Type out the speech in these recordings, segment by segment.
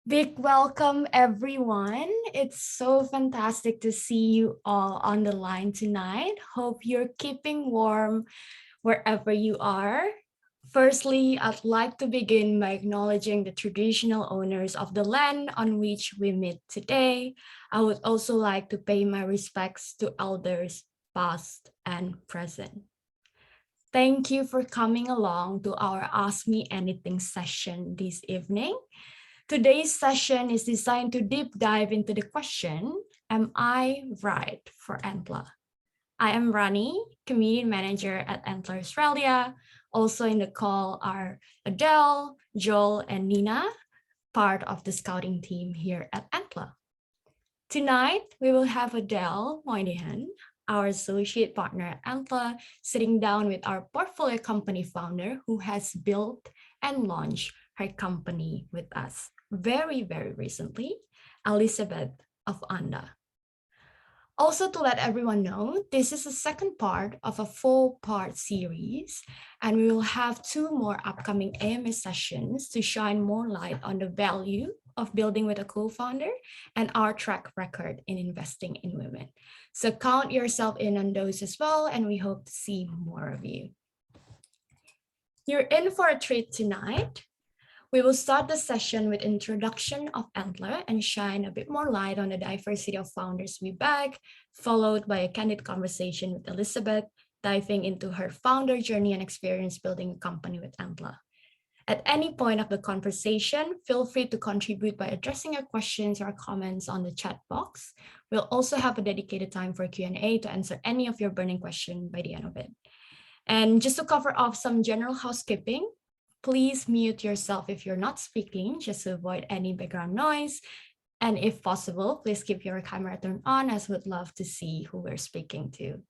Big welcome, everyone. It's so fantastic to see you all on the line tonight. Hope you're keeping warm wherever you are. Firstly, I'd like to begin by acknowledging the traditional owners of the land on which we meet today. I would also like to pay my respects to elders past and present. Thank you for coming along to our Ask Me Anything session this evening. Today's session is designed to deep dive into the question, am I right for Antler? I am Rani, Community Manager at Antler Australia. Also in the call are Adele, Joel, and Nina, part of the scouting team here at Antler. Tonight, we will have Adele Moynihan, our associate partner at Antler, sitting down with our portfolio company founder who has built and launched her company with us very recently, Elisabet of Anda. Also, to let everyone know, this is the second part of a 4-part series, and we will have 2 more upcoming AMA sessions to shine more light on the value of building with a co-founder and our track record in investing in women. So count yourself in on those as well, and we hope to see more of you. You're in for a treat tonight. We will start the session with introduction of Antler and shine a bit more light on the diversity of founders we back, followed by a candid conversation with Elisabet, diving into her founder journey and experience building a company with Antler. At any point of the conversation, feel free to contribute by addressing your questions or comments on the chat box. We'll also have a dedicated time for Q&A to answer any of your burning questions by the end of it. And just to cover off some general housekeeping, please mute yourself if you're not speaking, just to avoid any background noise. And if possible, please keep your camera turned on, as we'd love to see who we're speaking to.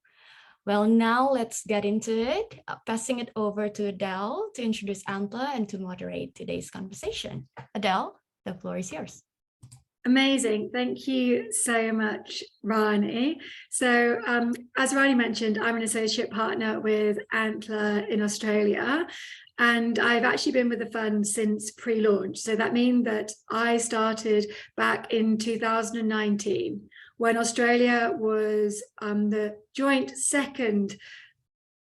Well, now let's get into it. Passing it over to Adele to introduce Antler and to moderate today's conversation. Adele, the floor is yours. Amazing. Thank you so much, Rani. So as Rani mentioned, I'm an associate partner with Antler in Australia, and I've actually been with the fund since pre-launch. So that means that I started back in 2019 when Australia was the joint second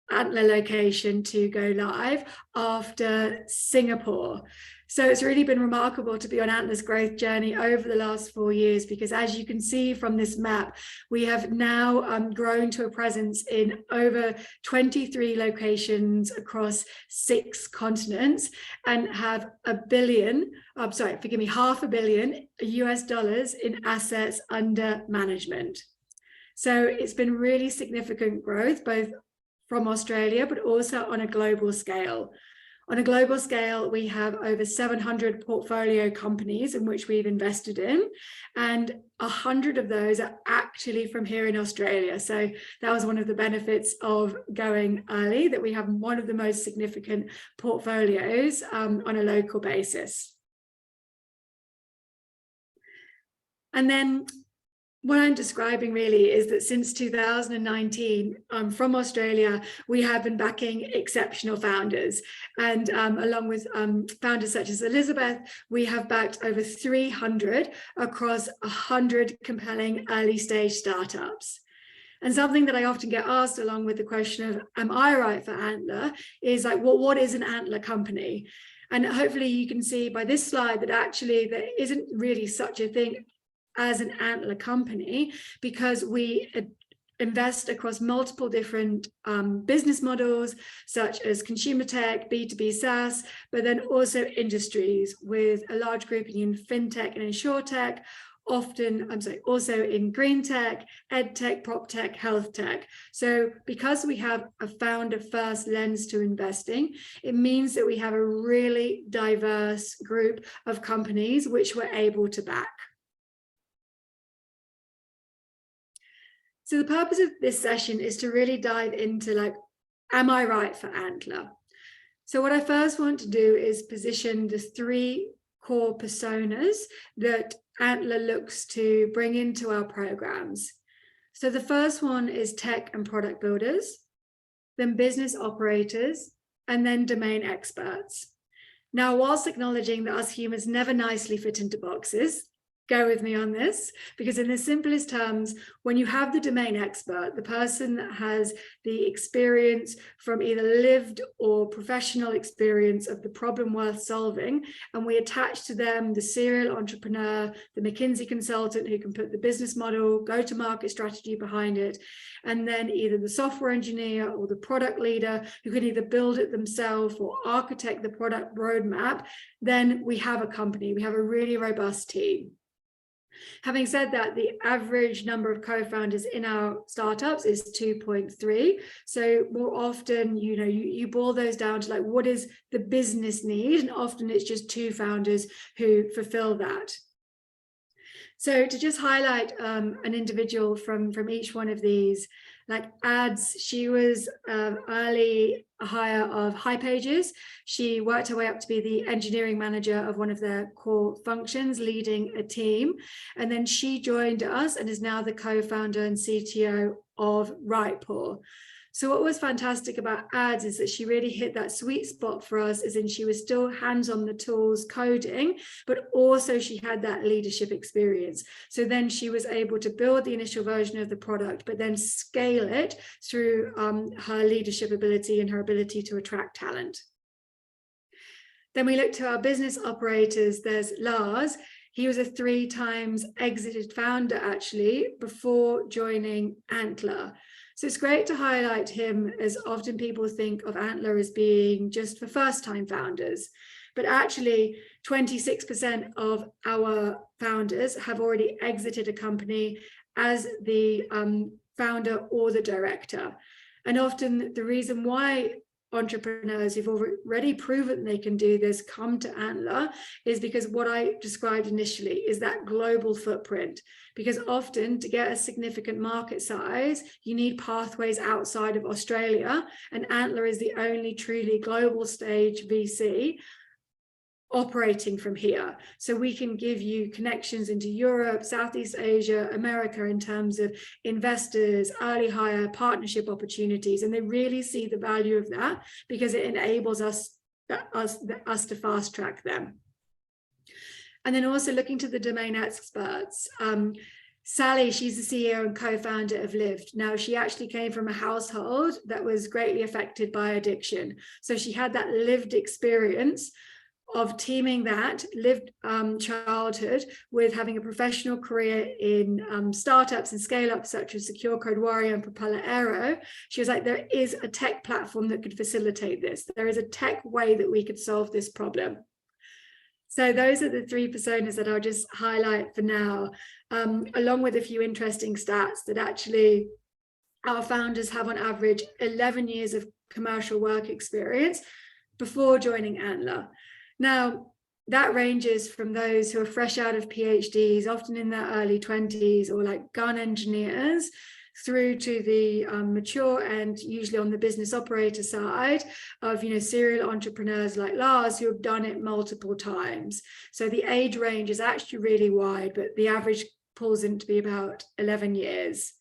Antler location to go live after Singapore. So it's really been remarkable to be on Antler's growth journey over the last 4 years, because as you can see from this map, we have now grown to a presence in over 23 locations across 6 continents and have $500 million US in assets under management. So it's been really significant growth, both from Australia, but also on a global scale. On a global scale, we have over 700 portfolio companies in which we've invested in, and 100 of those are actually from here in Australia. So that was one of the benefits of going early, that we have one of the most significant portfolios on a local basis. And then what I'm describing really is that since 2019, from Australia, we have been backing exceptional founders. And along with founders such as Elisabet, we have backed over 300 across 100 compelling early stage startups. And something that I often get asked along with the question of, am I right for Antler, is like, well, what is an Antler company? And hopefully you can see by this slide that actually there isn't really such a thing as an Antler company, because we invest across multiple different business models, such as consumer tech, B2B SaaS, but then also industries with a large grouping in fintech and insurtech, also in green tech, ed tech, prop tech, health tech. So because we have a founder first lens to investing, it means that we have a really diverse group of companies which we're able to back. So the purpose of this session is to really dive into, like, am I right for Antler? So what I first want to do is position the 3 core personas that Antler looks to bring into our programs. So the first one is tech and product builders, then business operators, and then domain experts. Now, whilst acknowledging that us humans never nicely fit into boxes, go with me on this, because in the simplest terms, when you have the domain expert, the person that has the experience from either lived or professional experience of the problem worth solving, and we attach to them the serial entrepreneur, the McKinsey consultant who can put the business model, go-to-market strategy behind it, and then either the software engineer or the product leader who can either build it themselves or architect the product roadmap, then we have a company, we have a really robust team. Having said that, the average number of co-founders in our startups is 2.3. So more often, you boil those down to like, what is the business need? And often it's just two founders who fulfill that. So to just highlight an individual from each one of these, like Ads, she was early hire of HiPages. She worked her way up to be the engineering manager of one of their core functions, leading a team. And then she joined us and is now the co-founder and CTO of Rightpool. So what was fantastic about Ads is that she really hit that sweet spot for us, as in she was still hands on the tools coding, but also she had that leadership experience. So then she was able to build the initial version of the product, but then scale it through her leadership ability and her ability to attract talent. Then we look to our business operators. There's Lars. He was a 3 times exited founder, actually, before joining Antler. So it's great to highlight him, as often people think of Antler as being just for first-time founders. But actually, 26% of our founders have already exited a company as the founder or the director. And often the reason why entrepreneurs who've already proven they can do this come to Antler is because what I described initially is that global footprint. Because often to get a significant market size, you need pathways outside of Australia, and Antler is the only truly global stage VC operating from here. So we can give you connections into Europe, Southeast Asia, America in terms of investors, early hire, partnership opportunities, and they really see the value of that because it enables us to fast track them. And then also looking to the domain experts. Sally, she's the CEO and co-founder of Lived. Now, she actually came from a household that was greatly affected by addiction. So she had that lived experience of teaming that lived childhood with having a professional career in startups and scale-ups such as Secure Code Warrior and Propeller Aero. She was like, there is a tech platform that could facilitate this. There is a tech way that we could solve this problem. So those are the 3 personas that I'll just highlight for now, along with a few interesting stats that actually our founders have on average 11 years of commercial work experience before joining Antler. Now, that ranges from those who are fresh out of PhDs, often in their early 20s, or like gun engineers, through to the mature and usually on the business operator side of, serial entrepreneurs like Lars, who have done it multiple times. So the age range is actually really wide, but the average pulls in to be about 11 years.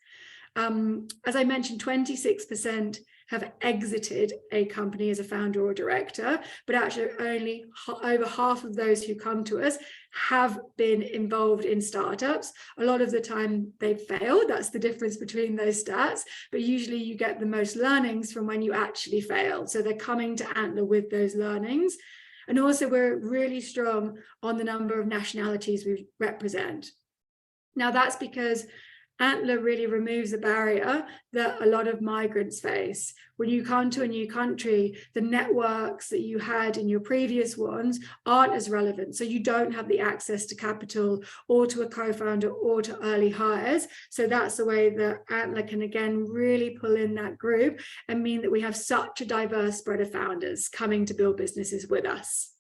As I mentioned, 26% have exited a company as a founder or director, but actually only over half of those who come to us have been involved in startups. A lot of the time they've failed. That's the difference between those stats, but usually you get the most learnings from when you actually fail. So they're coming to Antler with those learnings. And also we're really strong on the number of nationalities we represent. Now that's because Antler really removes a barrier that a lot of migrants face. When you come to a new country, the networks that you had in your previous ones aren't as relevant. So you don't have the access to capital or to a co-founder or to early hires. So that's the way that Antler can again really pull in that group and mean that we have such a diverse spread of founders coming to build businesses with us.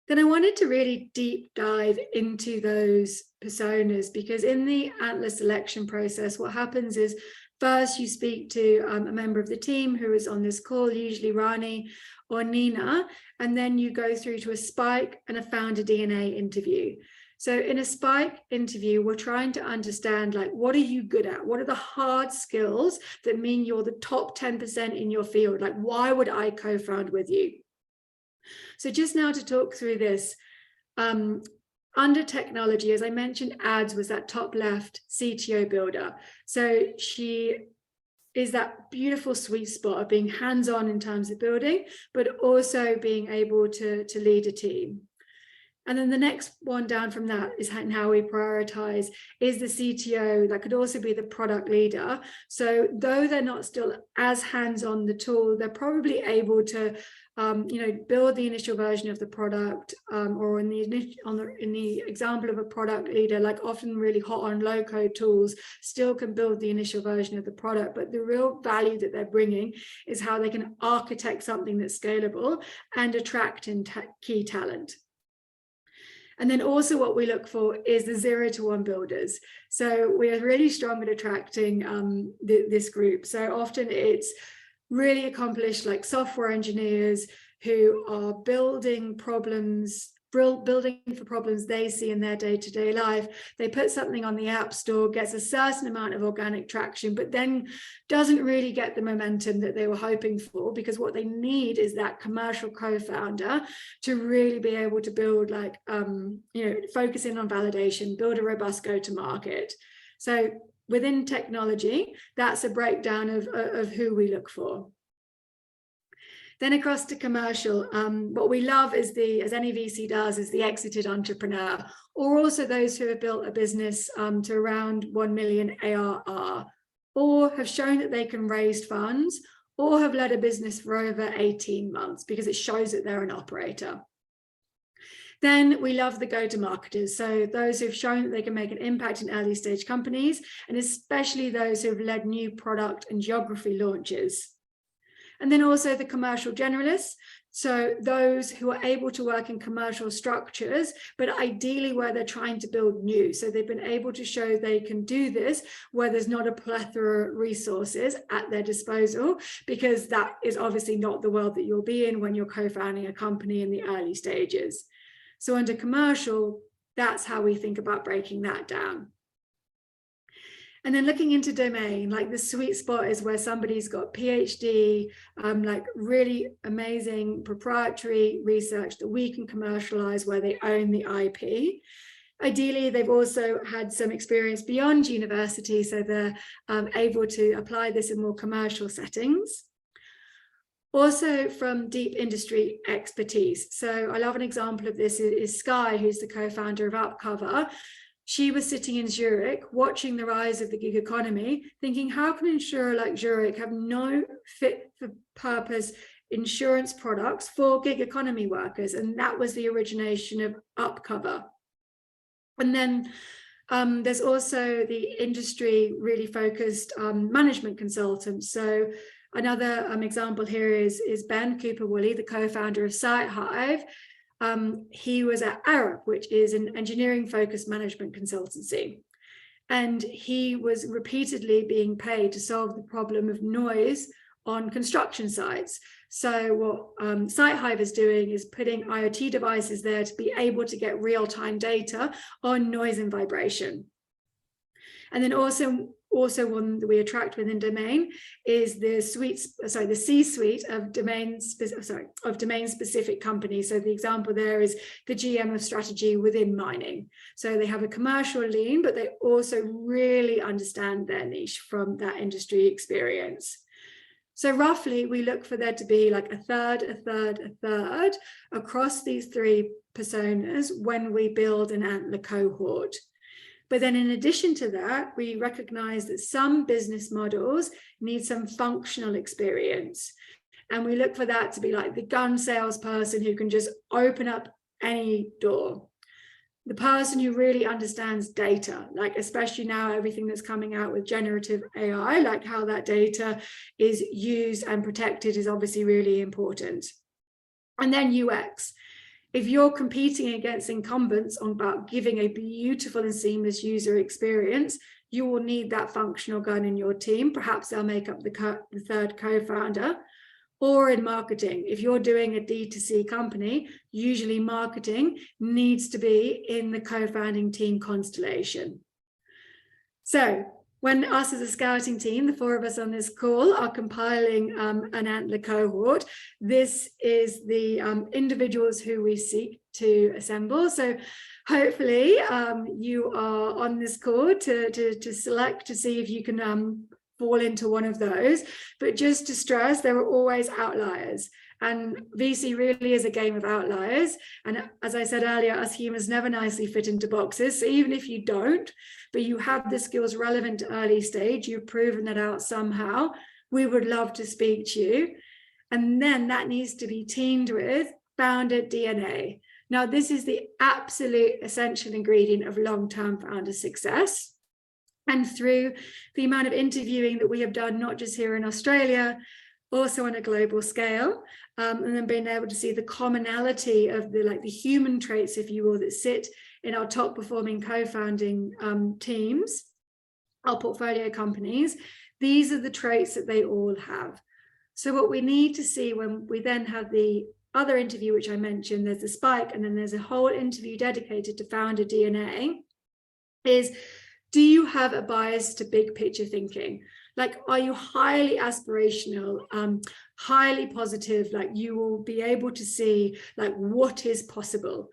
Then I wanted to really deep dive into those personas, because in the Antler selection process, what happens is first you speak to a member of the team who is on this call, usually Rani or Nina, and then you go through to a Spike and a founder DNA interview. So in a Spike interview, we're trying to understand, like, what are you good at? What are the hard skills that mean you're the top 10% in your field? Like, why would I co-found with you? So just now to talk through this, under technology, as I mentioned, ads was that top left CTO builder. So she is that beautiful sweet spot of being hands-on in terms of building, but also being able to lead a team. And then the next one down from that is how we prioritize is the CTO. That could also be the product leader. So though they're not still as hands-on the tool, they're probably able to build the initial version of the product, or in the example of a product leader, like often really hot on low code tools still can build the initial version of the product, but the real value that they're bringing is how they can architect something that's scalable and attract key talent. And then also what we look for is the 0 to 1 builders. So we are really strong at attracting this group. So often it's really accomplished, like software engineers who are building for problems they see in their day-to-day life. They put something on the App Store, gets a certain amount of organic traction, but then doesn't really get the momentum that they were hoping for, because what they need is that commercial co-founder to really be able to build, like, focus in on validation, build a robust go-to-market. So within technology, that's a breakdown of who we look for. Then across to commercial, what we love is as any VC does, is the exited entrepreneur, or also those who have built a business to around 1 million ARR, or have shown that they can raise funds, or have led a business for over 18 months, because it shows that they're an operator. Then we love the go-to-marketers, so those who've shown that they can make an impact in early stage companies, and especially those who have led new product and geography launches. And then also the commercial generalists, so those who are able to work in commercial structures, but ideally where they're trying to build new. So they've been able to show they can do this where there's not a plethora of resources at their disposal, because that is obviously not the world that you'll be in when you're co-founding a company in the early stages. So under commercial, that's how we think about breaking that down. And then looking into domain, like the sweet spot is where somebody's got PhD, like really amazing proprietary research that we can commercialize, where they own the IP. Ideally, they've also had some experience beyond university, so they're able to apply this in more commercial settings. Also from deep industry expertise. So I love an example of this is Sky, who's the co-founder of Upcover. She was sitting in Zurich, watching the rise of the gig economy, thinking, how can an insurer like Zurich have no fit for purpose insurance products for gig economy workers? And that was the origination of Upcover. And then there's also the industry really focused management consultants. So another example here is Ben Cooper-Woolley, the co-founder of SiteHive. He was at Arup, which is an engineering-focused management consultancy. And he was repeatedly being paid to solve the problem of noise on construction sites. So what SiteHive is doing is putting IoT devices there to be able to get real-time data on noise and vibration. And then also one that we attract within domain is the C-suite of domain-specific companies. So the example there is the GM of strategy within mining. So they have a commercial lean, but they also really understand their niche from that industry experience. So roughly, we look for there to be like a third across these three personas when we build an Antler cohort. But then in addition to that, we recognize that some business models need some functional experience. And we look for that to be like the gun salesperson who can just open up any door. The person who really understands data, like especially now everything that's coming out with generative AI, like how that data is used and protected is obviously really important. And then UX. If you're competing against incumbents on about giving a beautiful and seamless user experience, you will need that functional gun in your team. Perhaps they'll make up the third co-founder. or in marketing. If you're doing a D2C company, usually marketing needs to be in the co-founding team constellation. So when us as a scouting team, the 4 of us on this call, are compiling an Antler cohort, this is the individuals who we seek to assemble. So hopefully you are on this call to select to see if you can fall into one of those. But just to stress, there are always outliers. And VC really is a game of outliers. And as I said earlier, us humans never nicely fit into boxes. So even if you don't, but you have the skills relevant to early stage, you've proven that out somehow, we would love to speak to you. And then that needs to be teamed with founder DNA. Now, this is the absolute essential ingredient of long-term founder success. And through the amount of interviewing that we have done, not just here in Australia, also on a global scale, and then being able to see the commonality of the human traits, if you will, that sit in our top performing co-founding teams, our portfolio companies, these are the traits that they all have. So what we need to see when we then have the other interview, which I mentioned, there's the spike, and then there's a whole interview dedicated to founder DNA, is, do you have a bias to big picture thinking? Like, are you highly aspirational, highly positive, like you will be able to see like what is possible?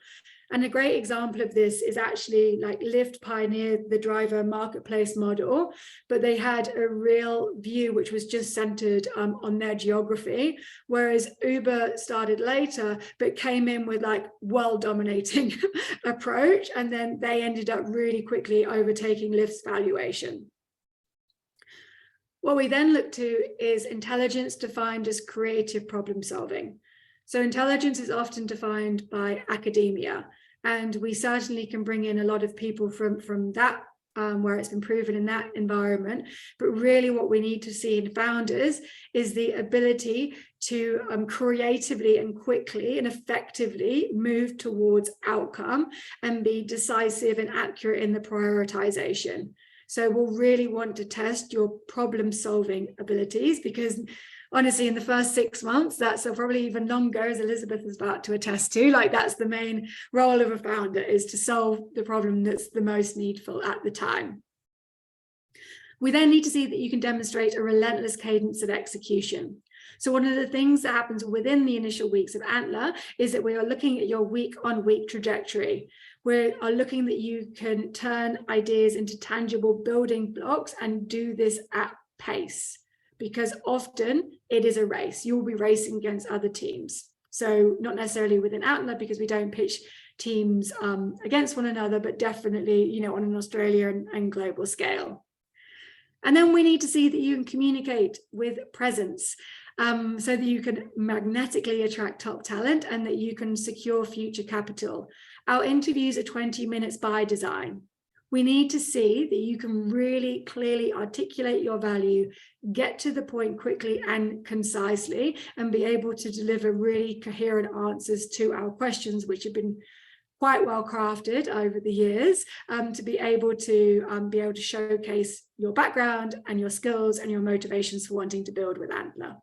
And a great example of this is actually like Lyft pioneered the driver marketplace model, but they had a real view which was just centered on their geography, whereas Uber started later, but came in with like world dominating approach. And then they ended up really quickly overtaking Lyft's valuation. What we then look to is intelligence defined as creative problem solving. So intelligence is often defined by academia, and we certainly can bring in a lot of people from that, where it's been proven in that environment. But really what we need to see in founders is the ability to creatively and quickly and effectively move towards outcome and be decisive and accurate in the prioritization. So we'll really want to test your problem solving abilities, because honestly, in the first 6 months, that's probably even longer, as Elisabet is about to attest to, like that's the main role of a founder, is to solve the problem that's the most needful at the time. We then need to see that you can demonstrate a relentless cadence of execution. So one of the things that happens within the initial weeks of Antler is that we are looking at your week-on-week trajectory. We are looking that you can turn ideas into tangible building blocks and do this at pace, because often it is a race. You'll be racing against other teams. So not necessarily within Antler, because we don't pitch teams against one another, but definitely, you know, on an Australia and global scale. And then we need to see that you can communicate with presence, so that you can magnetically attract top talent and that you can secure future capital. Our interviews are 20 minutes by design. We need to see that you can really clearly articulate your value, get to the point quickly and concisely, and be able to deliver really coherent answers to our questions, which have been quite well crafted over the years, to be able to showcase your background and your skills and your motivations for wanting to build with Antler.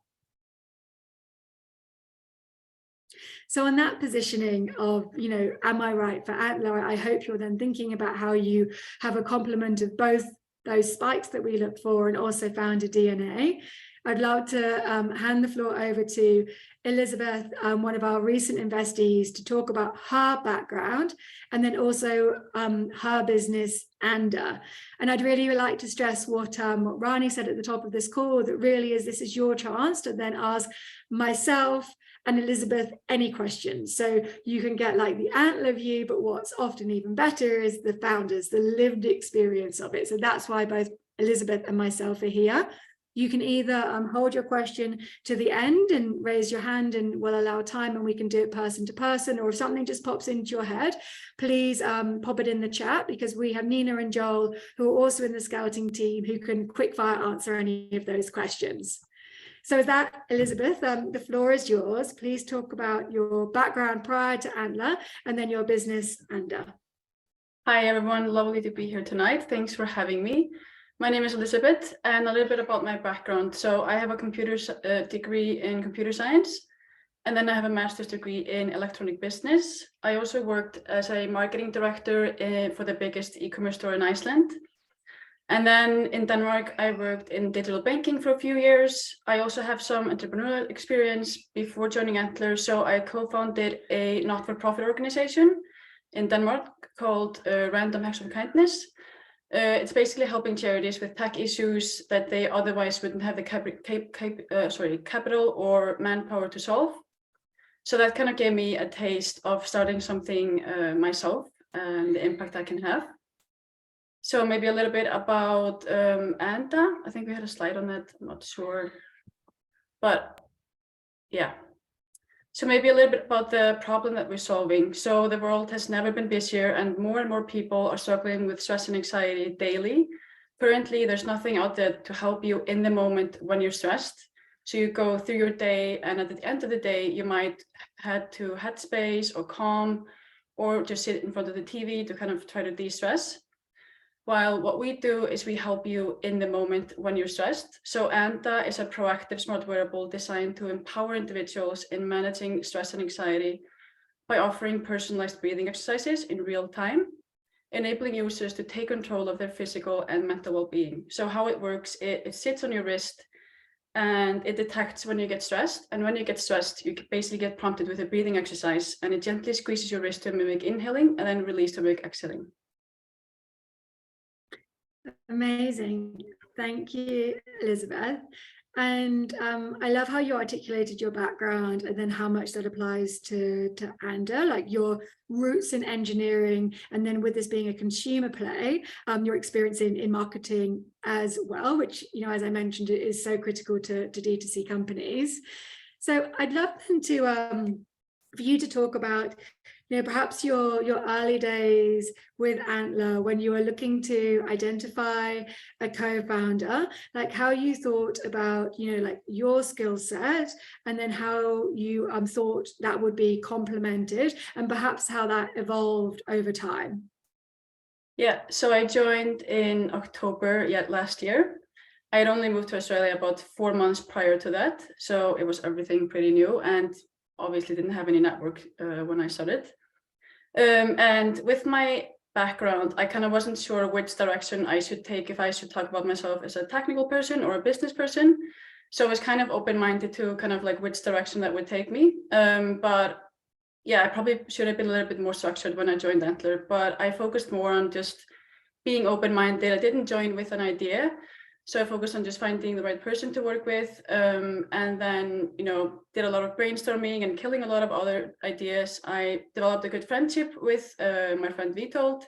So on that positioning of, you know, am I right for Antler, I hope you're then thinking about how you have a complement of both those spikes that we look for and also founder DNA. I'd love to hand the floor over to Elisabet, one of our recent investees, to talk about her background and then also her business, Antler. And I'd really like to stress what Rani said at the top of this call, that really is, this is your chance to then ask myself and Elisabet any questions. So you can get like the Antler view, but what's often even better is the founders, the lived experience of it. So that's why both Elisabet and myself are here. You can either hold your question to the end and raise your hand, and we'll allow time and we can do it person to person, or if something just pops into your head, please pop it in the chat, because we have Nina and Joel, who are also in the scouting team, who can quick fire answer any of those questions. So with that, Elisabet, the floor is yours. Please talk about your background prior to Antler and then your business, Antler. Hi, everyone. Lovely to be here tonight. Thanks for having me. My name is Elisabet, and a little bit about my background. So I have a computer degree in computer science, and then I have a master's degree in electronic business. I also worked as a marketing director for the biggest e-commerce store in Iceland. And then in Denmark, I worked in digital banking for a few years. I also have some entrepreneurial experience before joining Antler. So I co-founded a not-for-profit organization in Denmark called Random Acts of Kindness. It's basically helping charities with tech issues that they otherwise wouldn't have the capital or manpower to solve. So that kind of gave me a taste of starting something myself and the impact I can have. So maybe a little bit about Anta. I think we had a slide on that, I'm not sure. But yeah. So maybe a little bit about the problem that we're solving. So the world has never been busier and more people are struggling with stress and anxiety daily. Currently, there's nothing out there to help you in the moment when you're stressed. So you go through your day, and at the end of the day, you might head to Headspace or Calm, or just sit in front of the TV to kind of try to de-stress. While what we do is we help you in the moment when you're stressed. So Anta is a proactive smart wearable designed to empower individuals in managing stress and anxiety by offering personalized breathing exercises in real time, enabling users to take control of their physical and mental well-being. So how it works, it sits on your wrist and it detects when you get stressed. And when you get stressed, you basically get prompted with a breathing exercise, and it gently squeezes your wrist to mimic inhaling and then release to mimic exhaling. Amazing. Thank you, Elisabet. And I love how you articulated your background and then how much that applies to Anta, like your roots in engineering, and then with this being a consumer play, your experience in marketing as well, which, you know, as I mentioned, it is so critical to D2C companies. So I'd love then to for you to talk about, you know, perhaps your early days with Antler when you were looking to identify a co-founder, like how you thought about, you know, like your skill set, and then how you thought that would be complemented, and perhaps how that evolved over time. Yeah, so I joined in October last year. I had only moved to Australia about 4 months prior to that, so it was everything pretty new, and obviously didn't have any network when I started. And with my background, I kind of wasn't sure which direction I should take, if I should talk about myself as a technical person or a business person. So I was kind of open-minded to kind of like which direction that would take me. But yeah, I probably should have been a little bit more structured when I joined Antler, but I focused more on just being open-minded. I didn't join with an idea. So I focused on just finding the right person to work with, and then, you know, did a lot of brainstorming and killing a lot of other ideas. I developed a good friendship with my friend Vitold,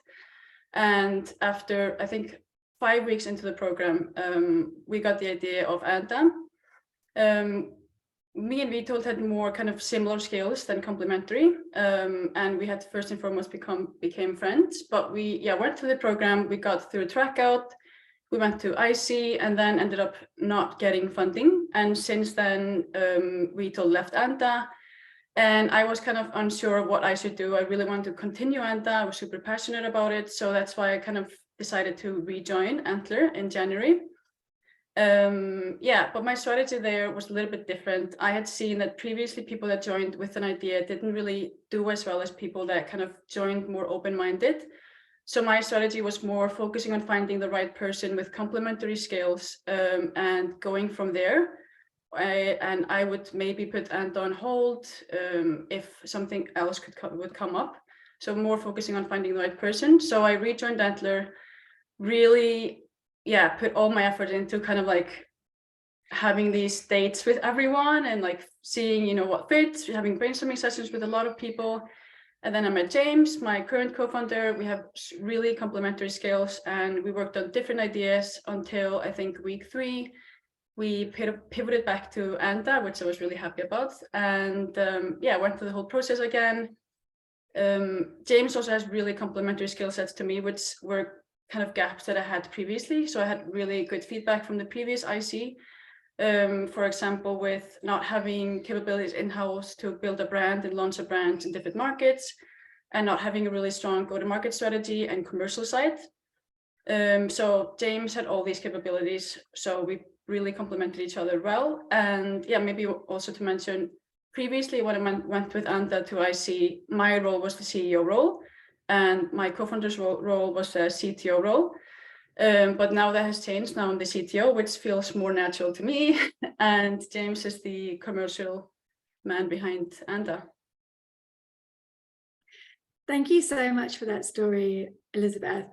and after I think 5 weeks into the program, we got the idea of Anta. Me and Vitold had more kind of similar skills than complementary, and we had first and foremost became friends. But we went through the program, we got through a track out. We went to IC and then ended up not getting funding. And since then, Vitold left Anta, and I was kind of unsure what I should do. I really wanted to continue Anta. I was super passionate about it. So that's why I kind of decided to rejoin Antler in January. But my strategy there was a little bit different. I had seen that previously people that joined with an idea didn't really do as well as people that kind of joined more open-minded. So my strategy was more focusing on finding the right person with complementary skills, and going from there. I would maybe put Anta on hold if something else would come up. So more focusing on finding the right person. So I rejoined Antler, really, put all my effort into kind of like having these dates with everyone and like seeing, you know, what fits, having brainstorming sessions with a lot of people. And then I met James, my current co-founder. We have really complementary skills, and we worked on different ideas until I think week 3. We pivoted back to Anta, which I was really happy about, and went through the whole process again. James also has really complementary skill sets to me, which were kind of gaps that I had previously. So I had really good feedback from the previous IC. For example, with not having capabilities in-house to build a brand and launch a brand in different markets, and not having a really strong go-to-market strategy and commercial side. So James had all these capabilities, so we really complemented each other well. And yeah, maybe also to mention, previously when I went with Antler to IC, my role was the CEO role, and my co-founder's role was the CTO role. But now that has changed. Now I'm the CTO, which feels more natural to me, and James is the commercial man behind Antler. Thank you so much for that story, Elisabeth.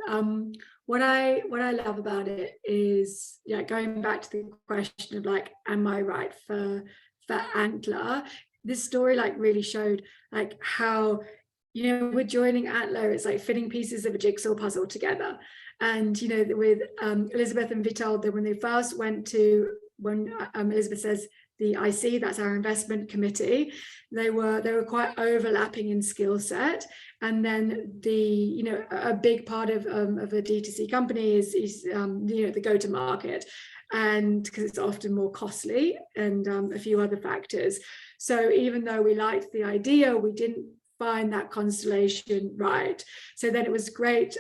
What I love about it is, yeah, going back to the question of like, am I right for Antler? This story like really showed like how, you know, we're joining Antler, it's like fitting pieces of a jigsaw puzzle together. And you know, with Elisabeth and Vital, that when they first went to, when Elisabeth says the IC, that's our investment committee, they were quite overlapping in skill set. And then the, you know, a big part of a D2C company is you know, the go to market, and because it's often more costly, and a few other factors. So even though we liked the idea, we didn't find that constellation right. So then it was great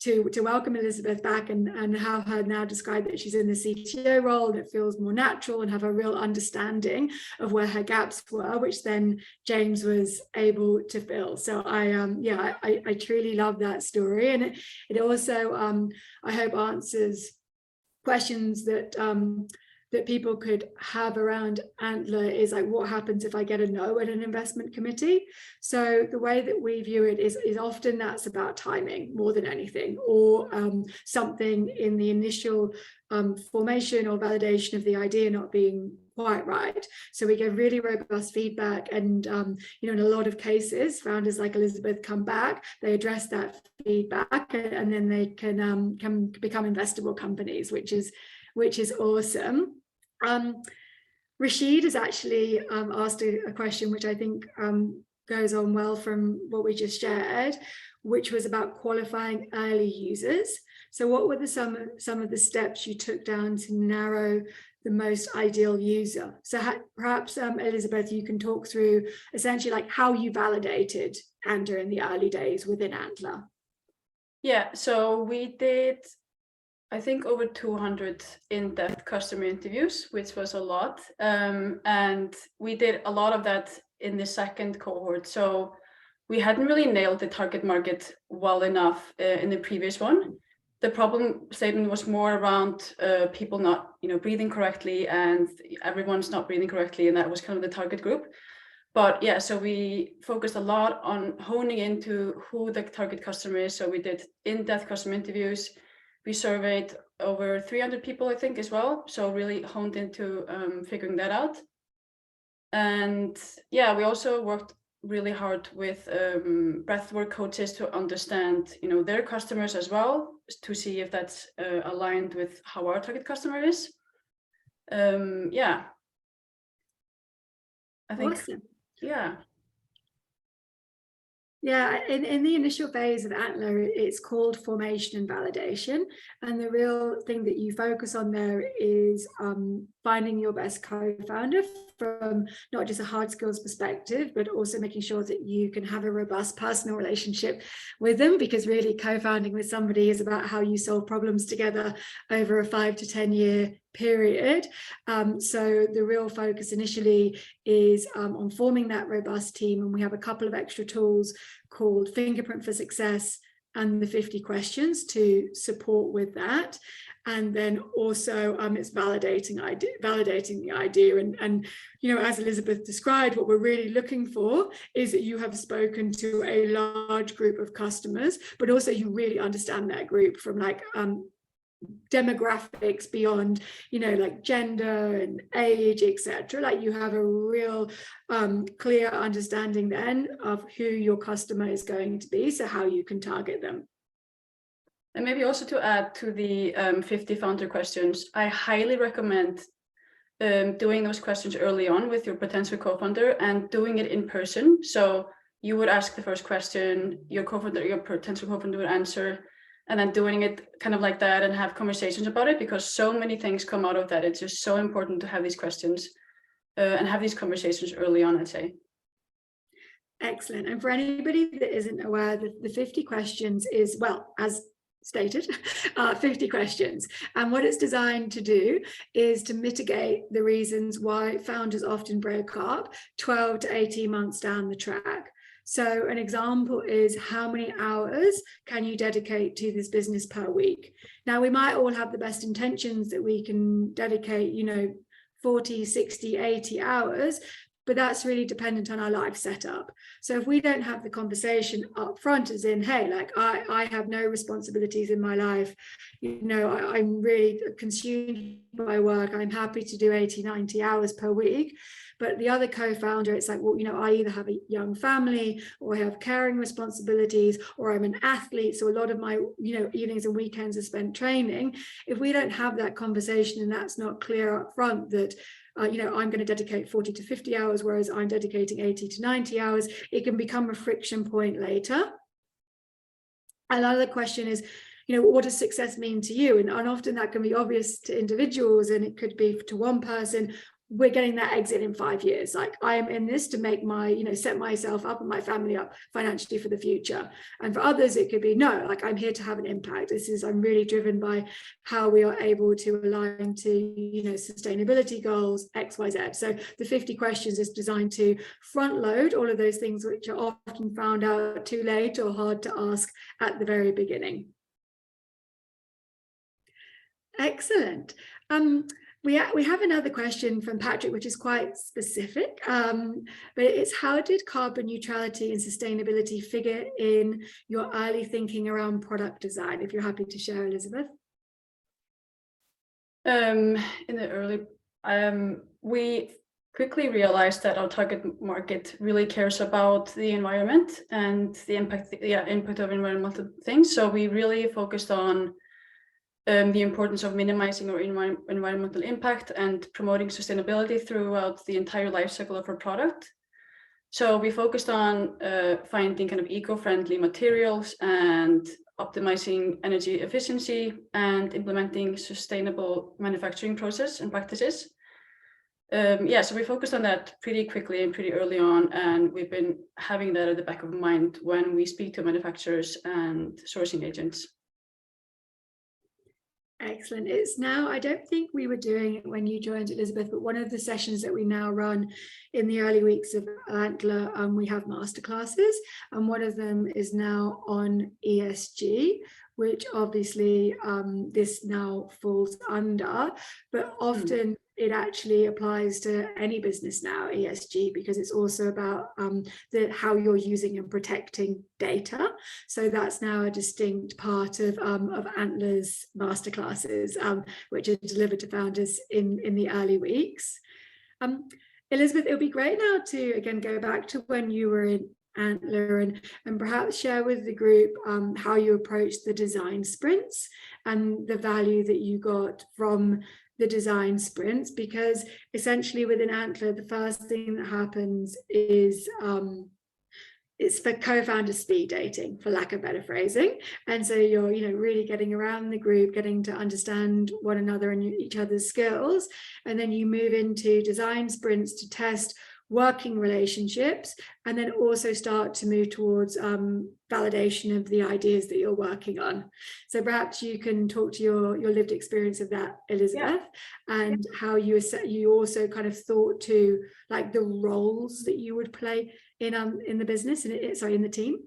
to welcome Elisabeth back and have her now describe that she's in the CTO role, and it feels more natural, and have a real understanding of where her gaps were, which then James was able to fill. So I truly love that story, and it also I hope answers questions that that people could have around Antler, is like, what happens if I get a no at an investment committee? So the way that we view it is often that's about timing more than anything, or something in the initial formation or validation of the idea not being quite right. So we give really robust feedback, and you know, in a lot of cases, founders like Elisabeth come back, they address that feedback, and then they can become investable companies, which is awesome. Rashid has actually asked a question which I think goes on well from what we just shared, which was about qualifying early users. So what were some of the steps you took down to narrow the most ideal user? So perhaps Elisabeth, you can talk through essentially like how you validated Antler in the early days within Antler. Yeah, so we did, I think, over 200 in-depth customer interviews, which was a lot. And we did a lot of that in the second cohort. So we hadn't really nailed the target market well enough in the previous one. The problem statement was more around people not, you know, breathing correctly, and everyone's not breathing correctly, and that was kind of the target group. But yeah, so we focused a lot on honing into who the target customer is. So we did in-depth customer interviews. We surveyed over 300 people, I think, as well. So really honed into figuring that out. And yeah, we also worked really hard with breathwork coaches to understand, you know, their customers as well, to see if that's aligned with how our target customer is. Yeah, I think. Awesome. Yeah. Yeah, in the initial phase of Antler, it's called formation and validation. And the real thing that you focus on there is finding your best co-founder from not just a hard skills perspective, but also making sure that you can have a robust personal relationship with them, because really co-founding with somebody is about how you solve problems together over a 5 to 10 year period. So the real focus initially is on forming that robust team, and we have a couple of extra tools called Fingerprint for Success and the 50 questions to support with that. And then also it's validating the idea, and you know, as Elisabeth described, what we're really looking for is that you have spoken to a large group of customers, but also you really understand that group from like demographics beyond, you know, like gender and age, etc. Like you have a real clear understanding then of who your customer is going to be, so how you can target them. And maybe also to add to the 50 founder questions, I highly recommend doing those questions early on with your potential co-founder and doing it in person. So you would ask the first question, your potential co-founder would answer, and then doing it kind of like that and have conversations about it, because so many things come out of that. It's just so important to have these questions and have these conversations early on, I'd say. Excellent. And for anybody that isn't aware, the 50 questions is, well, as stated, 50 questions. And what it's designed to do is to mitigate the reasons why founders often break up 12 to 18 months down the track. So an example is, how many hours can you dedicate to this business per week? Now, we might all have the best intentions that we can dedicate, 40, 60, 80 hours, but that's really dependent on our life setup. So if we don't have the conversation up front, as in, hey, like I have no responsibilities in my life, I'm really consumed by work, I'm happy to do 80, 90 hours per week. But the other co-founder, it's like, well, I either have a young family, or I have caring responsibilities, or I'm an athlete, so a lot of my evenings and weekends are spent training. If we don't have that conversation, and that's not clear up front that I'm going to dedicate 40 to 50 hours, whereas I'm dedicating 80 to 90 hours, it can become a friction point later. Another question is, what does success mean to you? And often that can be obvious to individuals, and it could be to one person, we're getting that exit in 5 years. Like, I am in this to make my, set myself up and my family up financially for the future. And for others, it could be, no, like, I'm here to have an impact. I'm really driven by how we are able to align to, sustainability goals, X, Y, Z. So the 50 questions is designed to front load all of those things which are often found out too late or hard to ask at the very beginning. Excellent. We have another question from Patrick, which is quite specific, but it's, how did carbon neutrality and sustainability figure in your early thinking around product design? If you're happy to share, Elisabeth. In the early, we quickly realized that our target market really cares about the environment and the impact, input of environmental things. So we really focused on the importance of minimizing our environmental impact and promoting sustainability throughout the entire life cycle of our product. So we focused on finding kind of eco-friendly materials and optimizing energy efficiency and implementing sustainable manufacturing process and practices. So we focused on that pretty quickly and pretty early on, and we've been having that at the back of mind when we speak to manufacturers and sourcing agents. Excellent. It's now, I don't think we were doing it when you joined, Elisabeth, but one of the sessions that we now run in the early weeks of Antler, we have masterclasses, and one of them is now on ESG, which obviously this now falls under, but often it actually applies to any business now, ESG, because it's also about how you're using and protecting data. So that's now a distinct part of Antler's masterclasses, which are delivered to founders in the early weeks. Elisabeth, it would be great now to again go back to when you were in Antler and perhaps share with the group how you approached the design sprints and the value that you got from the design sprints, because essentially within Antler, the first thing that happens is it's for co-founder speed dating, for lack of better phrasing. And so you're really getting around the group, getting to understand one another and each other's skills, and then you move into design sprints to test working relationships, and then also start to move towards validation of the ideas that you're working on. So perhaps you can talk to your lived experience of that, Elisabeth, and how you also kind of thought to like the roles that you would play in the business, in the team.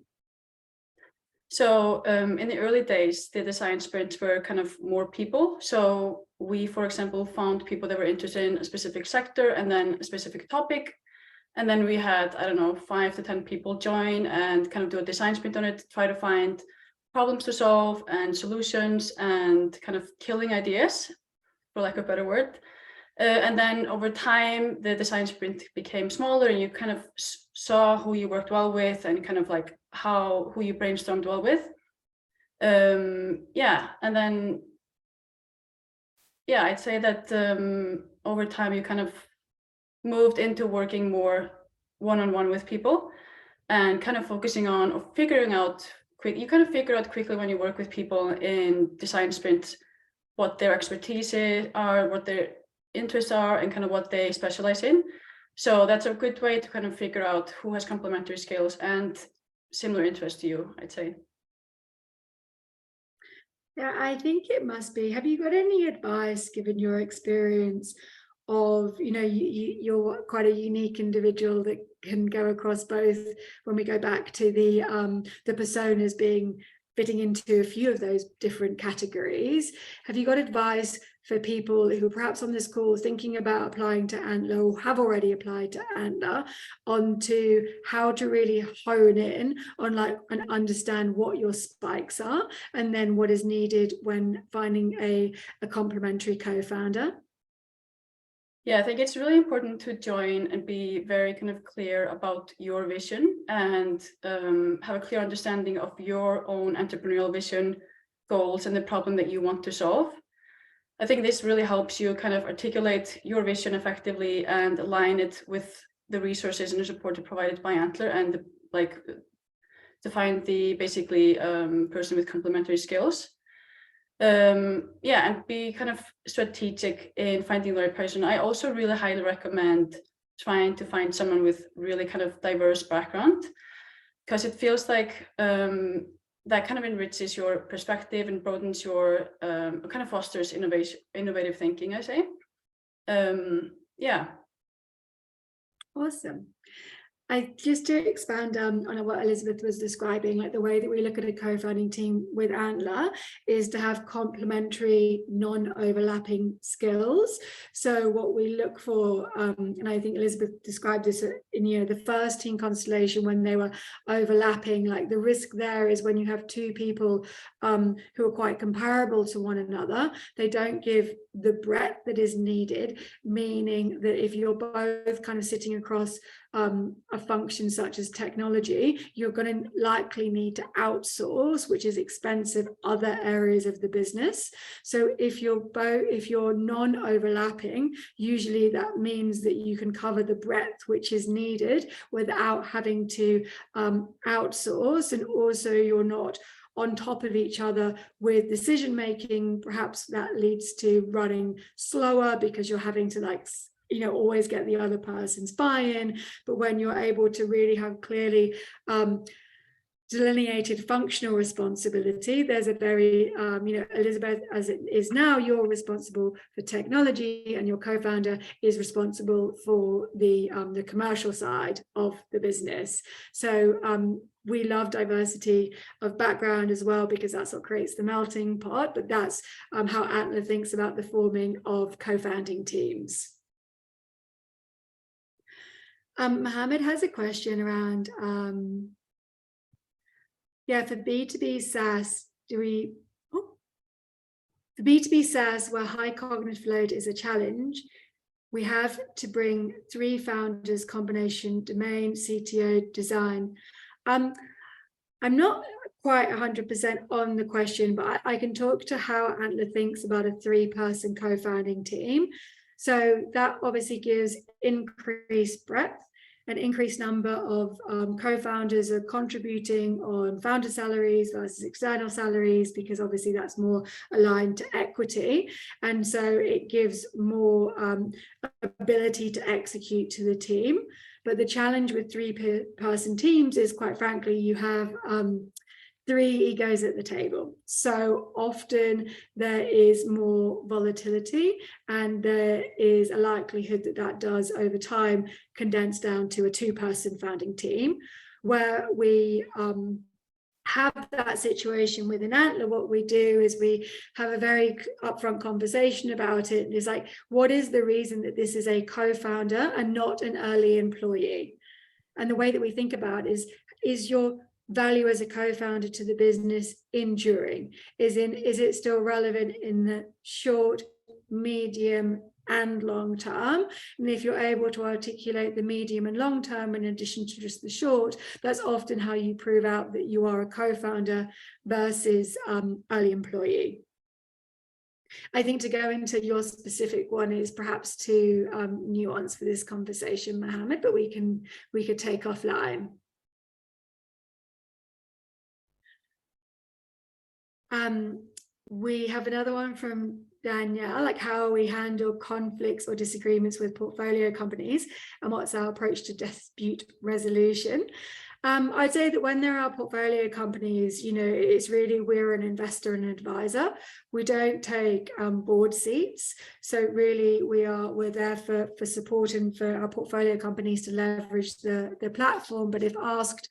So in the early days, the design sprints were kind of more people. So we, for example, found people that were interested in a specific sector and then a specific topic. And then we had, 5 to 10 people join and kind of do a design sprint on it, try to find problems to solve and solutions and kind of killing ideas, for lack of a better word. And then over time, the design sprint became smaller and you kind of saw who you worked well with and kind of like who you brainstormed well with. And then, I'd say that over time, you kind of moved into working more one-on-one with people and kind of focusing on or figuring out you kind of figure out quickly when you work with people in design sprints what their expertise are, what their interests are, and kind of what they specialize in. So that's a good way to kind of figure out who has complementary skills and similar interests to you, I'd say. Yeah, I think it must be. Have you got any advice, given your experience of, you're quite a unique individual that can go across both, when we go back to the personas being fitting into a few of those different categories. Have you got advice for people who are perhaps on this call thinking about applying to Antler or have already applied to Antler, onto how to really hone in on and understand what your spikes are, and then what is needed when finding a complementary co-founder? Yeah, I think it's really important to join and be very kind of clear about your vision, and have a clear understanding of your own entrepreneurial vision, goals, and the problem that you want to solve. I think this really helps you kind of articulate your vision effectively and align it with the resources and the support provided by Antler, and to find the basically person with complementary skills. And be kind of strategic in finding the right person. I also really highly recommend trying to find someone with really kind of diverse background, because it feels like that kind of enriches your perspective and broadens your kind of fosters innovative thinking, I say. Yeah. Awesome. Just to expand on what Elisabet was describing, like the way that we look at a co-founding team with Antler is to have complementary, non-overlapping skills. So what we look for, and I think Elisabet described this in the first team constellation when they were overlapping, like the risk there is when you have two people who are quite comparable to one another, they don't give the breadth that is needed, meaning that if you're both kind of sitting across a function such as technology, you're going to likely need to outsource, which is expensive, other areas of the business. So if you're non-overlapping, usually that means that you can cover the breadth which is needed without having to outsource, and also you're not on top of each other with decision making. Perhaps that leads to running slower because you're having to always get the other person's buy-in. But when you're able to really have clearly delineated functional responsibility, there's a very Elisabet, as it is now, you're responsible for technology and your co-founder is responsible for the commercial side of the business. So we love diversity of background as well, because that's what creates the melting pot. But that's how Antler thinks about the forming of co-founding teams. Mohammed has a question around, for B2B SaaS, for B2B SaaS, where high cognitive load is a challenge, we have to bring 3 founders, combination, domain, CTO, design. I'm not quite 100% on the question, but I can talk to how Antler thinks about a 3-person co-founding team. So that obviously gives increased breadth. An increased number of co-founders are contributing on founder salaries versus external salaries, because obviously that's more aligned to equity. And so it gives more ability to execute to the team. But the challenge with 3-person teams is, quite frankly, you have 3 egos at the table. So often there is more volatility, and there is a likelihood that that does over time condense down to a 2-person founding team. Where we have that situation within Antler, what we do is we have a very upfront conversation about it. And it's like, what is the reason that this is a co-founder and not an early employee? And the way that we think about it is your value as a co-founder to the business enduring? Is it still relevant in the short, medium, and long term? And if you're able to articulate the medium and long term in addition to just the short, that's often how you prove out that you are a co-founder versus early employee. I think to go into your specific one is perhaps too nuanced for this conversation, Mohammed, but we could take offline. We have another one from Danielle, like how we handle conflicts or disagreements with portfolio companies and what's our approach to dispute resolution. I'd say that when there are portfolio companies, it's really we're an investor and an advisor. We don't take board seats. So really we're there for support and for our portfolio companies to leverage the platform. But if asked,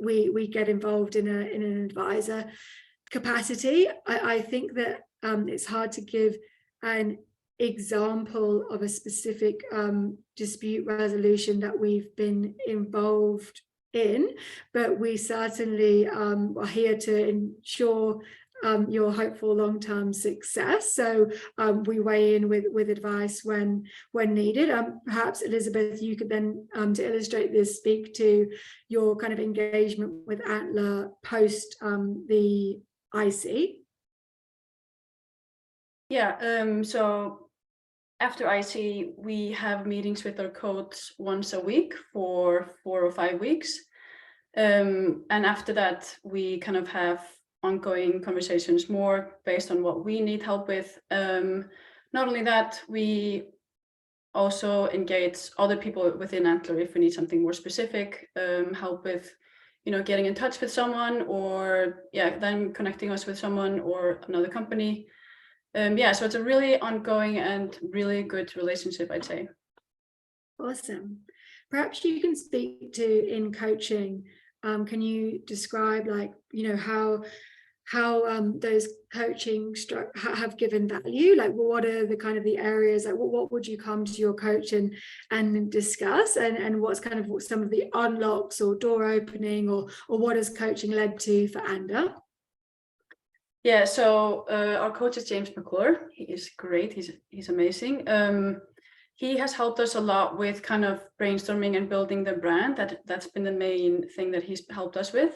we get involved in an advisor capacity. I think that it's hard to give an example of a specific dispute resolution that we've been involved in, but we certainly are here to ensure your hopeful long-term success. So we weigh in with advice when needed. Perhaps Elisabeth, you could then, to illustrate this, speak to your kind of engagement with Antler post the IC. Yeah, so after IC, we have meetings with our coach once a week for 4 or 5 weeks. And after that, we kind of have ongoing conversations more based on what we need help with. Not only that, we also engage other people within Antler if we need something more specific, help with, getting in touch with someone, or then connecting us with someone or another company. So it's a really ongoing and really good relationship, I'd say. Awesome. Perhaps you can speak to, in coaching, can you describe how those coaching have given value? Like, what are the kind of the areas, like what would you come to your coach and discuss, and what's kind of some of the unlocks or door opening, or what has coaching led to for Anda? Yeah, so our coach is James McClure. He is great. He's amazing. He has helped us a lot with kind of brainstorming and building the brand. That's been the main thing that he's helped us with.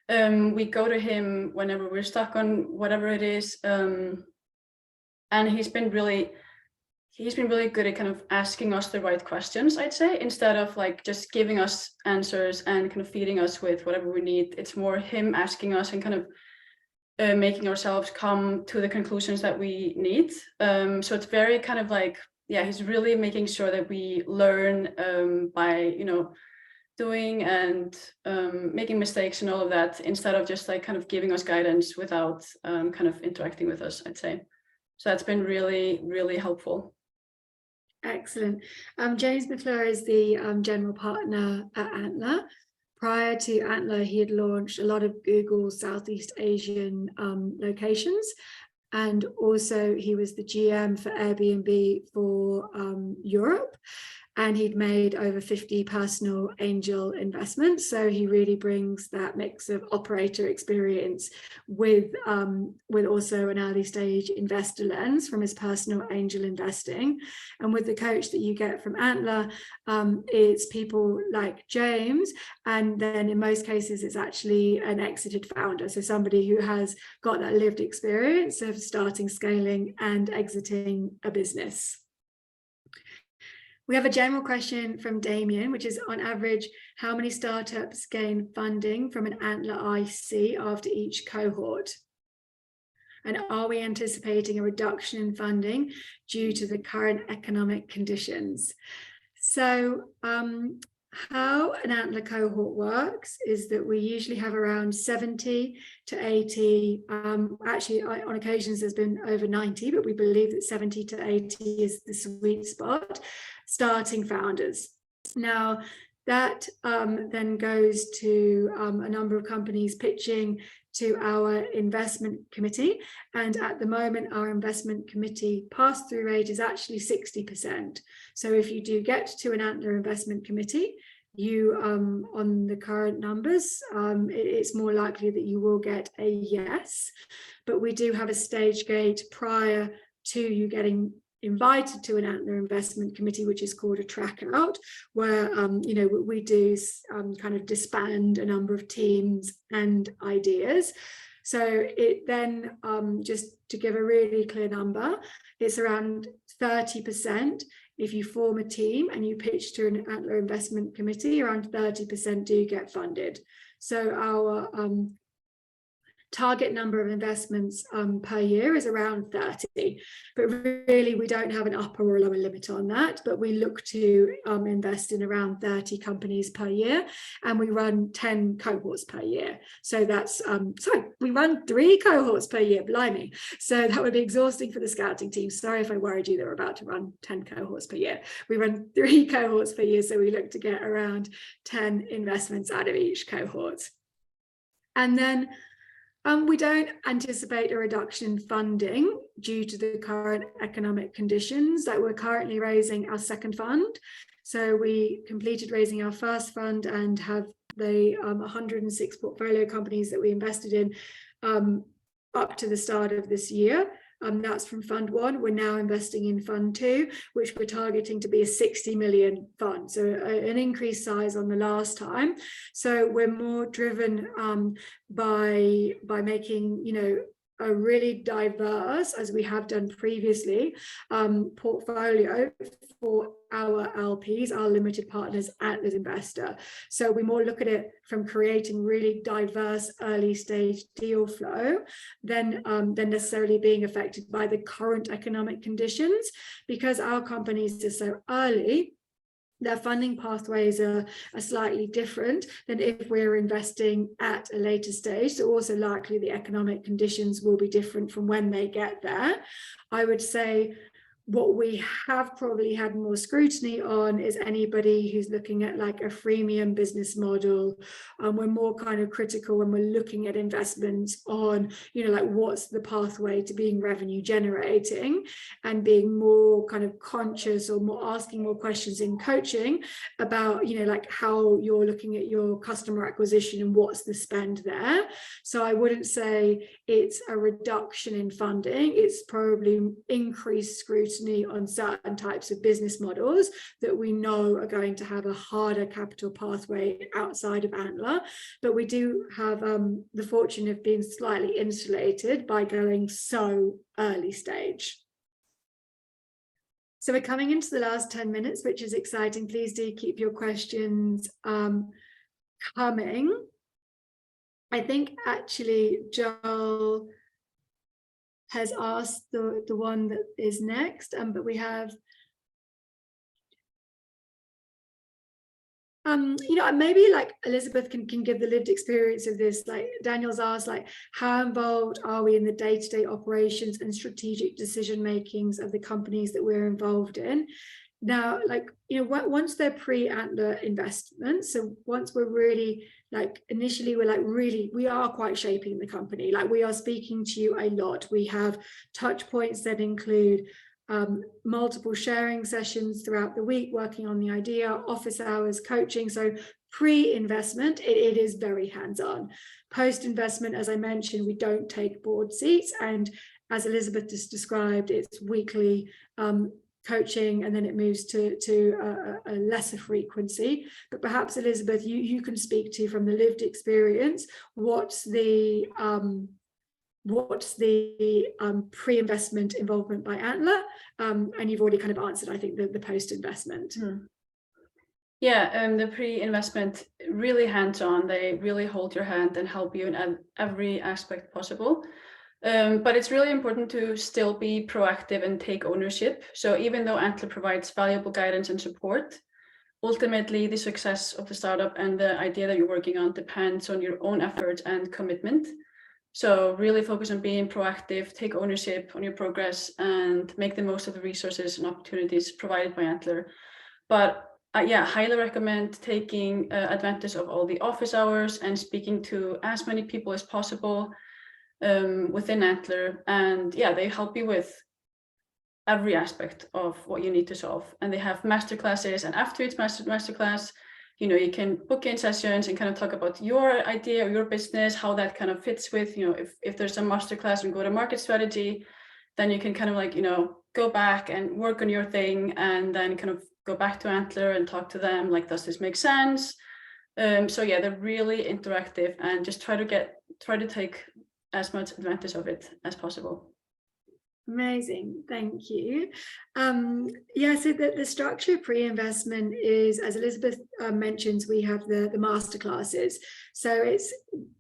We go to him whenever we're stuck on whatever it is, and he's been really good at kind of asking us the right questions, I'd say, instead of like just giving us answers and kind of feeding us with whatever we need. It's more him asking us and kind of making ourselves come to the conclusions that we need. So it's very kind of like, he's really making sure that we learn by, doing and making mistakes and all of that, instead of just like kind of giving us guidance without kind of interacting with us, I'd say. So that's been really, really helpful. Excellent. James McClure is the general partner at Antler. Prior to Antler, he had launched a lot of Google's Southeast Asian locations. And also he was the GM for Airbnb for Europe. And he'd made over 50 personal angel investments. So he really brings that mix of operator experience with also an early stage investor lens from his personal angel investing. And with the coach that you get from Antler, it's people like James. And then in most cases, it's actually an exited founder. So somebody who has got that lived experience of starting, scaling, and exiting a business. We have a general question from Damien, which is, on average, how many startups gain funding from an Antler IC after each cohort? And are we anticipating a reduction in funding due to the current economic conditions? So how an Antler cohort works is that we usually have around 70 to 80, actually on occasions there's been over 90, but we believe that 70 to 80 is the sweet spot, starting founders. Now that then goes to a number of companies pitching to our investment committee, and at the moment our investment committee pass-through rate is actually 60%. So if you do get to an Antler investment committee, you on the current numbers, it's more likely that you will get a yes. But we do have a stage gate prior to you getting invited to an Antler investment committee, which is called a track out, where we do kind of disband a number of teams and ideas. So it then, just to give a really clear number, it's around 30%. If you form a team and you pitch to an Antler investment committee, around 30% do get funded. So our target number of investments per year is around 30, but really we don't have an upper or lower limit on that, but we look to invest in around 30 companies per year, and we run 10 cohorts per year. So that's we run 3 cohorts per year, blimey. So that would be exhausting for the scouting team. Sorry if I worried you, they're about to run 10 cohorts per year. We run 3 cohorts per year, so we look to get around 10 investments out of each cohort. And then we don't anticipate a reduction in funding due to the current economic conditions. That we're currently raising our second fund. So we completed raising our first fund and have the 106 portfolio companies that we invested in up to the start of this year. That's from Fund 1. We're now investing in Fund 2, which we're targeting to be a 60 million fund. So an increased size on the last time. So we're more driven by making, you know, a really diverse, as we have done previously, portfolio for our LPs, our limited partners, Antler's investor. So we more look at it from creating really diverse early stage deal flow than necessarily being affected by the current economic conditions, because our companies are so early. Their funding pathways are slightly different than if we're investing at a later stage. So also likely the economic conditions will be different from when they get there. I would say what we have probably had more scrutiny on is anybody who's looking at like a freemium business model. We're more kind of critical when we're looking at investments on, you know, like what's the pathway to being revenue generating, and being more kind of conscious or more asking more questions in coaching about, you know, like how you're looking at your customer acquisition and what's the spend there. So I wouldn't say it's a reduction in funding. It's probably increased scrutiny on certain types of business models that we know are going to have a harder capital pathway outside of Antler. But we do have the fortune of being slightly insulated by going so early stage. So we're coming into the last 10 minutes, which is exciting. Please do keep your questions coming. I think actually Joel has asked the one that is next, but we have, you know, maybe like Elisabeth can give the lived experience of this. Like Daniel's asked, like, how involved are we in the day-to-day operations and strategic decision makings of the companies that we're involved in? Now, like, you know, once they're pre-Antler investments, so once we're really like, initially we're like really, we are quite shaping the company. Like we are speaking to you a lot. We have touch points that include multiple sharing sessions throughout the week, working on the idea, office hours, coaching. So pre-investment, it is very hands-on. Post-investment, as I mentioned, we don't take board seats. And as Elisabeth just described, it's weekly coaching, and then it moves to a lesser frequency. But perhaps Elisabeth, you can speak to, from the lived experience, what's the pre-investment involvement by Antler, and you've already kind of answered, I think, the post-investment. Yeah, the pre-investment, really hands-on. They really hold your hand and help you in every aspect possible. But it's really important to still be proactive and take ownership. So even though Antler provides valuable guidance and support, ultimately the success of the startup and the idea that you're working on depends on your own effort and commitment. So really focus on being proactive, take ownership on your progress, and make the most of the resources and opportunities provided by Antler. But yeah, highly recommend taking advantage of all the office hours and speaking to as many people as possible within Antler. And yeah, they help you with every aspect of what you need to solve. And they have masterclasses, and after each masterclass, you know, you can book in sessions and kind of talk about your idea or your business, how that kind of fits with, you know, if there's a masterclass and go-to-market strategy, then you can kind of like, you know, go back and work on your thing, and then kind of go back to Antler and talk to them, like, does this make sense? So yeah, they're really interactive, and just try to take as much advantage of it as possible. Amazing, thank you. Yeah, so the structure of pre-investment is, as Elisabeth mentions, we have the masterclasses. So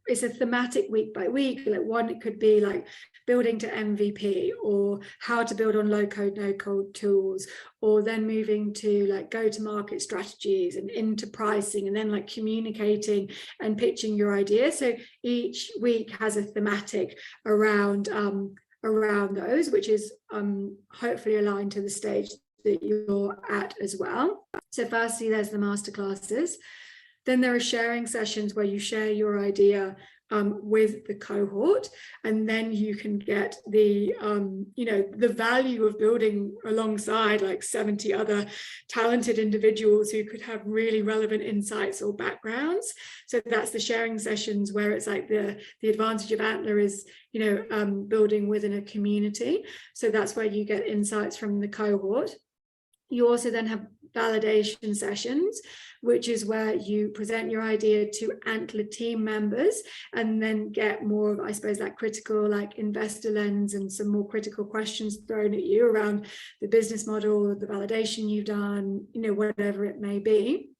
it's a thematic week by week. Like one, it could be like building to MVP, or how to build on low code, no code tools, or then moving to like go to market strategies and into pricing, and then like communicating and pitching your idea. So each week has a thematic around those, which is hopefully aligned to the stage that you're at as well. So firstly, there's the masterclasses. Then there are sharing sessions where you share your idea with the cohort, and then you can get the the value of building alongside like 70 other talented individuals who could have really relevant insights or backgrounds. So that's the sharing sessions, where it's like the advantage of Antler is building within a community. So that's where you get insights from the cohort. You also then have validation sessions, which is where you present your idea to Antler team members and then get more of, I suppose, that critical like investor lens and some more critical questions thrown at you around the business model, the validation you've done, whatever it may be.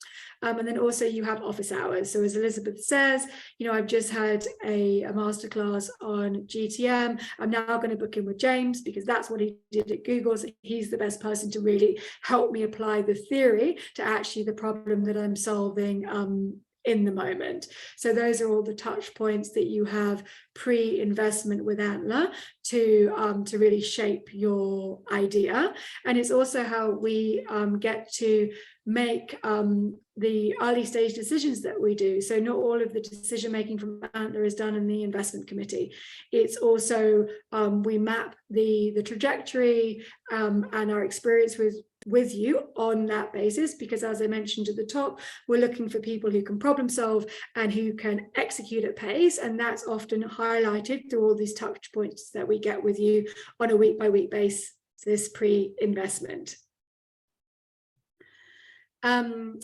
And then also you have office hours. So as Elisabeth says, I've just had a masterclass on GTM. I'm now going to book in with James because that's what he did at Google. So he's the best person to really help me apply the theory to actually the problem that I'm solving in the moment. So those are all the touch points that you have pre-investment with Antler to really shape your idea. And it's also how we get to make the early stage decisions that we do. So not all of the decision making from Antler is done in the investment committee. It's also we map the trajectory and our experience with you on that basis, because as I mentioned at the top, we're looking for people who can problem solve and who can execute at pace, and that's often highlighted through all these touch points that we get with you on a week by week basis pre-investment. Juan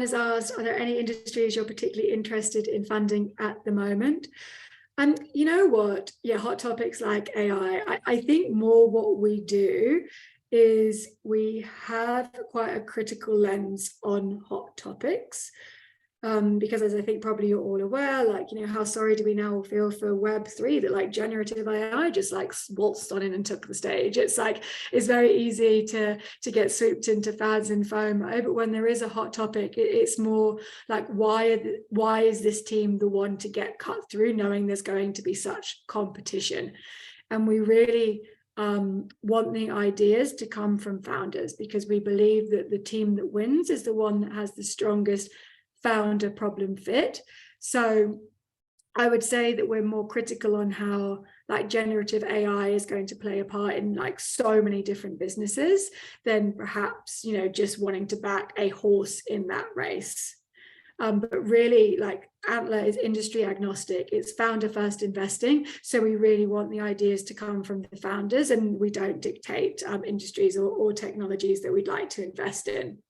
has asked, are there any industries you're particularly interested in funding at the moment? And you know what? Yeah, hot topics like AI. I think more what we do is we have quite a critical lens on hot topics. Because as I think probably you're all aware, like, how sorry do we now feel for Web3 that like generative AI just like waltzed on in and took the stage. It's like, it's very easy to get swooped into fads and FOMO, but when there is a hot topic, it's more like, why is this team the one to get cut through, knowing there's going to be such competition? And we really want the ideas to come from founders, because we believe that the team that wins is the one that has the strongest founder problem fit. So I would say that we're more critical on how like generative AI is going to play a part in like so many different businesses than perhaps, just wanting to back a horse in that race. But really, like, Antler is industry agnostic. It's founder first investing. So we really want the ideas to come from the founders, and we don't dictate industries or technologies that we'd like to invest in.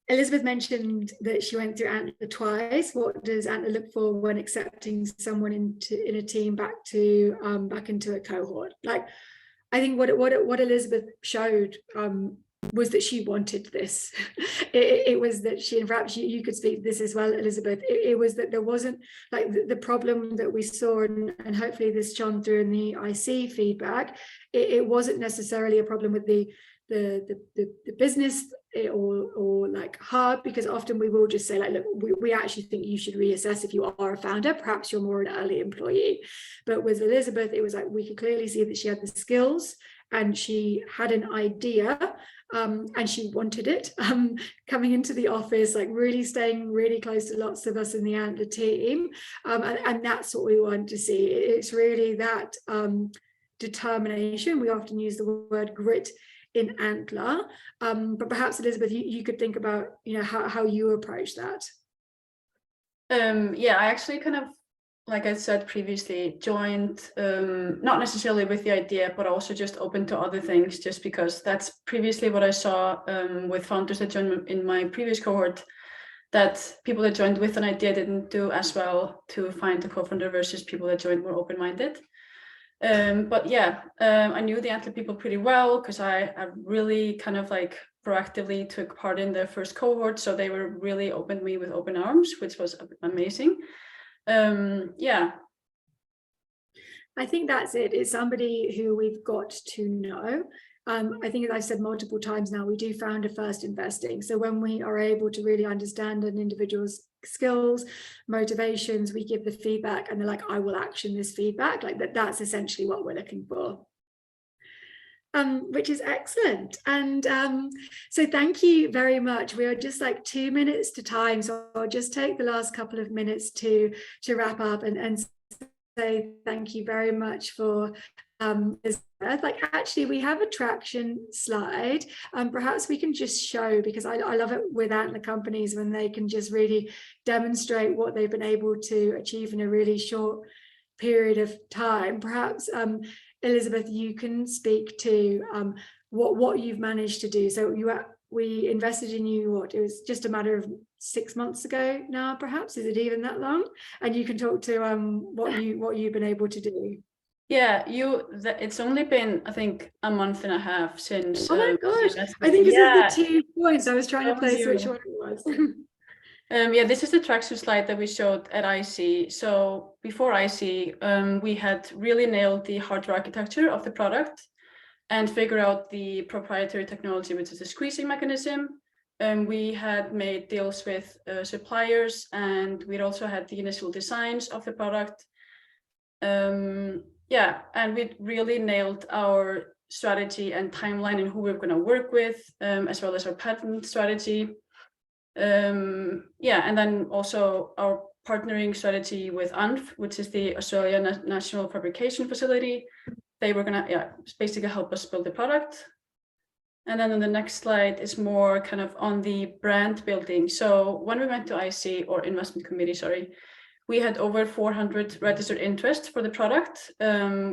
Elisabeth mentioned that she went through Antler twice. What does Antler look for when accepting someone in a team back into a cohort? Like, I think what Elisabeth showed was that she wanted this. It was that she, and perhaps you could speak to this as well, Elisabeth. It was that there wasn't like the problem that we saw, and hopefully this shone through in the IC feedback. It wasn't necessarily a problem with the business or like hard, because often we will just say like, look, we actually think you should reassess if you are a founder, perhaps you're more an early employee. But with Elisabeth, it was like we could clearly see that she had the skills and she had an idea, and she wanted it, coming into the office, like really staying really close to lots of us in the Antler team, and that's what we want to see. It's really that determination. We often use the word grit in Antler, but perhaps Elisabeth, you could think about how you approach that. Yeah, I actually kind of, like I said previously, joined not necessarily with the idea, but also just open to other things, just because that's previously what I saw with founders that joined in my previous cohort. that people that joined with an idea didn't do as well to find a co-founder versus people that joined more open-minded. But yeah, I knew the Antler people pretty well because I really kind of like proactively took part in their first cohort. So they were really open to me with open arms, which was amazing. Yeah. I think that's it. It's somebody who we've got to know. I think, as I've said multiple times now, we do founder first investing. So when we are able to really understand an individual's skills, motivations, we give the feedback and they're like, I will action this feedback. Like that's essentially what we're looking for. Which is excellent. And so thank you very much. We are just like 2 minutes to time. So I'll just take the last couple of minutes to wrap up and say thank you very much for Elisabeth. Like actually we have a traction slide. Perhaps we can just show, because I love it with Antler companies when they can just really demonstrate what they've been able to achieve in a really short period of time. Perhaps Elisabeth, you can speak to what you've managed to do. So we invested in you, what, it was just a matter of 6 months ago now, perhaps? Is it even that long? And you can talk to what you've been able to do. Yeah, it's only been, I think, a month and a half since. Oh my gosh, I think this is the 2 points. I was trying to place which one it was. Yeah, this is the traction slide that we showed at IC. So before IC, we had really nailed the hardware architecture of the product and figure out the proprietary technology, which is a squeezing mechanism. We had made deals with suppliers, and we'd also had the initial designs of the product. Yeah, and we really nailed our strategy and timeline and who we're going to work with, as well as our patent strategy. Yeah, and then also our partnering strategy with ANF, which is the Australian National Fabrication Facility. They were gonna, basically help us build the product. And then on the next slide is more kind of on the brand building. So when we went to IC, or investment committee, sorry, we had over 400 registered interest for the product,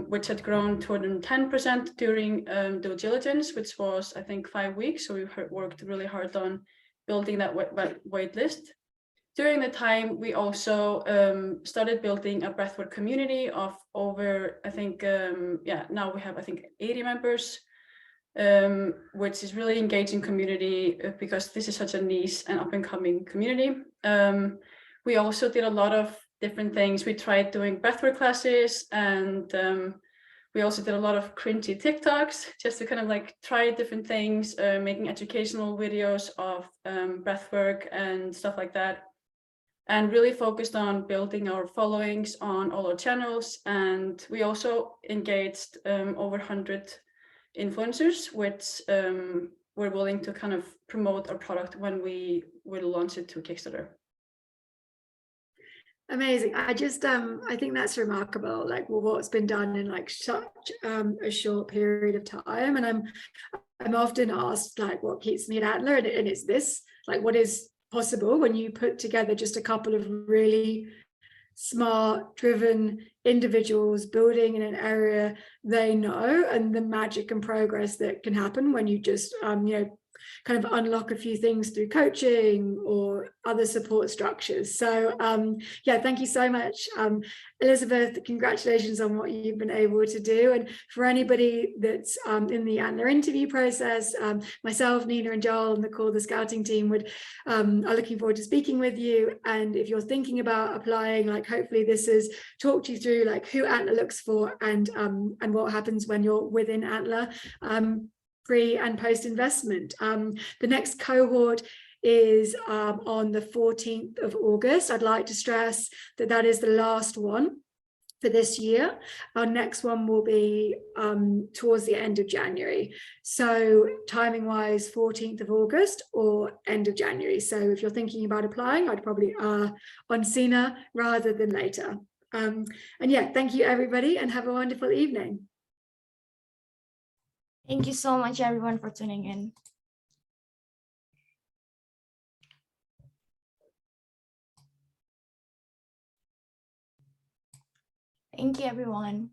which had grown 210% during due diligence, which was, I think, 5 weeks. So we worked really hard on building that wait list. During the time, we also started building a breathwork community of over, I think, now we have, I think, 80 members, which is really engaging community because this is such a niche and up and coming community. We also did a lot of different things. We tried doing breathwork classes, and we also did a lot of cringy TikToks just to kind of like try different things, making educational videos of breathwork and stuff like that, and really focused on building our followings on all our channels. And we also engaged over 100 influencers, which were willing to kind of promote our product when we will launch it to Kickstarter. Amazing. I just I think that's remarkable, like what's been done in like such a short period of time. And I'm often asked like what keeps me at Antler, and it's this, like what is possible when you put together just a couple of really smart, driven individuals building in an area they know, and the magic and progress that can happen when you just kind of unlock a few things through coaching or other support structures. So yeah, thank you so much, Elisabeth. Congratulations on what you've been able to do. And for anybody that's in the Antler interview process, myself, Nina, and Joel, and the scouting team are looking forward to speaking with you. And if you're thinking about applying, like hopefully this has talked you through like who Antler looks for and what happens when you're within Antler. Pre and post investment. The next cohort is on the 14th of August. I'd like to stress that that is the last one for this year. Our next one will be towards the end of January. So timing wise, 14th of August or end of January. So if you're thinking about applying, I'd probably on sooner rather than later. And yeah, thank you everybody and have a wonderful evening. Thank you so much, everyone, for tuning in. Thank you, everyone.